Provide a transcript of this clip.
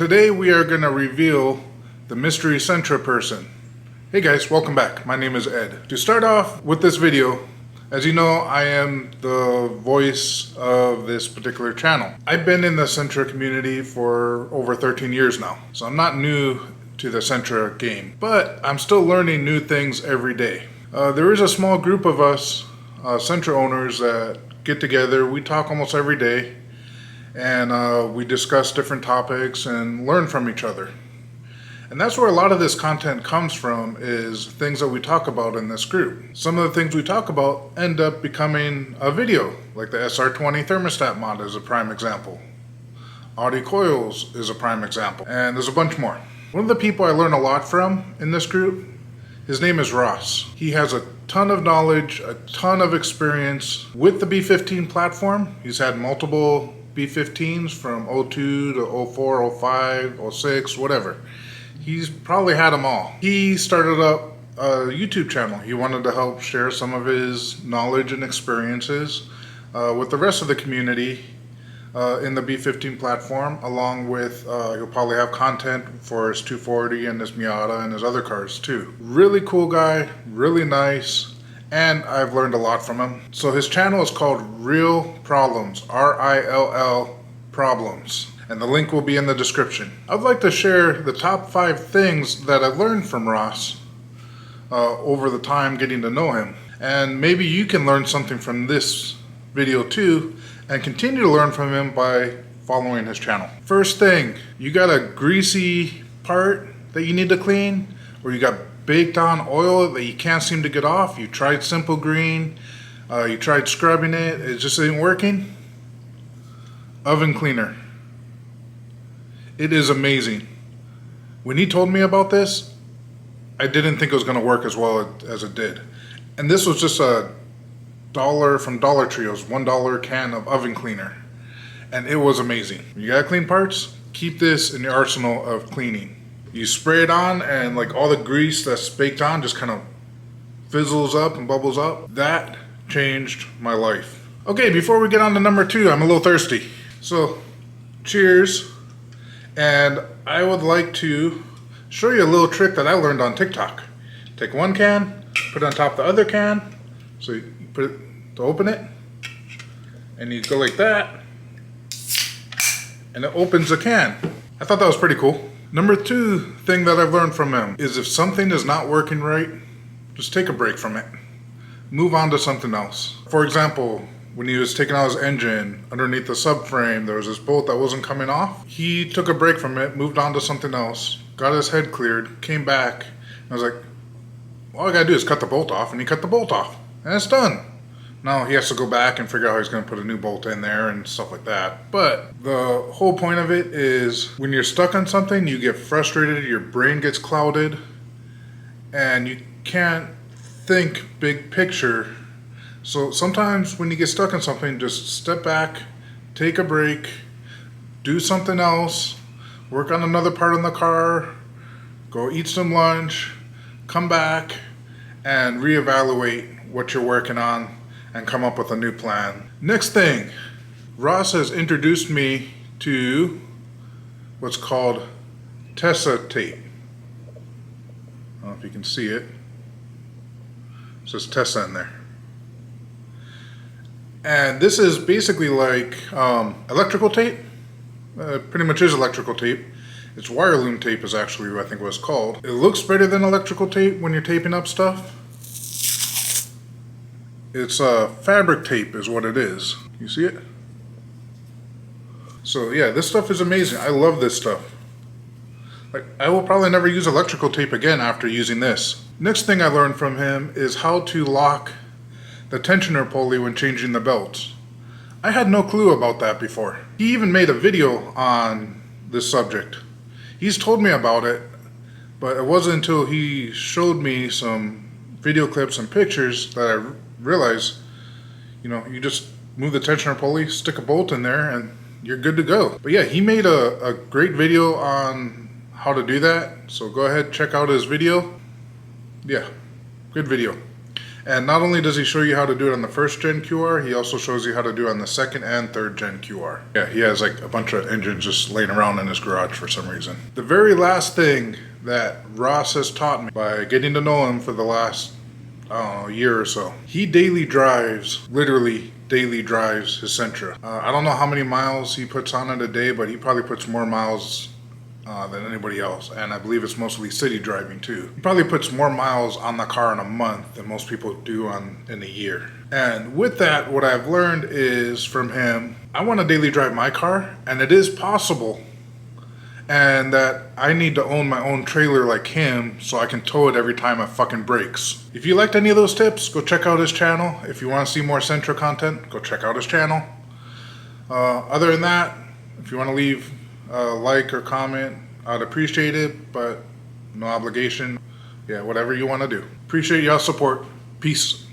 Today we are going to reveal the mystery Sentra person. Hey guys, welcome back. My name is Ed. To start off with this video, as you know, I am the voice of this particular channel. I've been in the Sentra community for over 13 years now, so I'm not new to the Sentra game, but I'm still learning new things every day. There is a small group of us Sentra owners that get together. We talk almost every day, and we discuss different topics and learn from each other. And that's where a lot of this content comes from, is things that we talk about in this group. Some of the things we talk about end up becoming a video, like the SR20 thermostat mod is a prime example. Audi coils is a prime example, and there's a bunch more. One of the people I learn a lot from in this group, his name is Ross. He has a ton of knowledge, a ton of experience with the B15 platform. He's had multiple B15s from 02 to 04, 05, 06, whatever. He's probably had them all. He started up a YouTube channel. He wanted to help share some of his knowledge and experiences with the rest of the community in the B15 platform, along with he'll probably have content for his 240 and his Miata and his other cars too. Really cool guy, really nice, and I've learned a lot from him. So his channel is called Rillproblems, R-I-L-L Problems. And the link will be in the description. I'd like to share the top 5 things that I've learned from Ross over the time getting to know him. And maybe you can learn something from this video too, and continue to learn from him by following his channel. First thing, you got a greasy part that you need to clean, or you got baked on oil that you can't seem to get off. You tried Simple Green, you tried scrubbing it, it just ain't working. Oven cleaner. It is amazing. When he told me about this, I didn't think it was going to work as well as it did. And this was just $1 from Dollar Tree. It was $1 can of oven cleaner. And it was amazing. You got to clean parts? Keep this in your arsenal of cleaning. You spray it on, and like all the grease that's baked on just kind of fizzles up and bubbles up. That changed my life. Okay, before we get on to number 2, I'm a little thirsty. So, cheers. And I would like to show you a little trick that I learned on TikTok. Take one can, put it on top of the other can. So you put it to open it, and you go like that, and it opens the can. I thought that was pretty cool. Number 2 thing that I've learned from him is if something is not working right, just take a break from it. Move on to something else. For example, when he was taking out his engine, underneath the subframe, there was this bolt that wasn't coming off. He took a break from it, moved on to something else, got his head cleared, came back, and I was like, all I gotta do is cut the bolt off, and he cut the bolt off, and it's done. Now he has to go back and figure out how he's gonna put a new bolt in there and stuff like that. But the whole point of it is when you're stuck on something, you get frustrated, your brain gets clouded, and you can't think big picture. So sometimes when you get stuck on something, just step back, take a break, do something else, work on another part in the car, go eat some lunch, come back, and reevaluate what you're working on and come up with a new plan. Next thing, Ross has introduced me to what's called Tessa tape. I don't know if you can see it. It says Tessa in there. And this is basically like electrical tape. Pretty much is electrical tape. It's wire loom tape is actually, I think, what it's called. It looks better than electrical tape when you're taping up stuff. It's fabric tape is what it is. You see it? So yeah, this stuff is amazing. I love this stuff. Like, I will probably never use electrical tape again after using this. Next thing I learned from him is how to lock the tensioner pulley when changing the belts. I had no clue about that before. He even made a video on this subject. He's told me about it, but it wasn't until he showed me some video clips and pictures that I realized, you just move the tensioner pulley, stick a bolt in there, and you're good to go. But yeah, he made a great video on how to do that, so go ahead, check out his video. Yeah, good video. And not only does he show you how to do it on the first gen QR, he also shows you how to do it on the second and third gen QR. Yeah, he has like a bunch of engines just laying around in his garage for some reason. The very last thing that Ross has taught me by getting to know him for the last, I don't know, year or so, he literally daily drives his Sentra. I don't know how many miles he puts on it a day, but he probably puts more miles than anybody else, and I believe it's mostly city driving too. He probably puts more miles on the car in a month than most people do in a year. And with that, what I've learned is from him, I want to daily drive my car, and it is possible, and that I need to own my own trailer like him so I can tow it every time it fucking breaks. If you liked any of those tips, go check out his channel. If you want to see more Sentra content, go check out his channel. Other than that, if you want to leave like or comment, I'd appreciate it, but no obligation. Yeah, whatever you want to do. Appreciate y'all's support. Peace.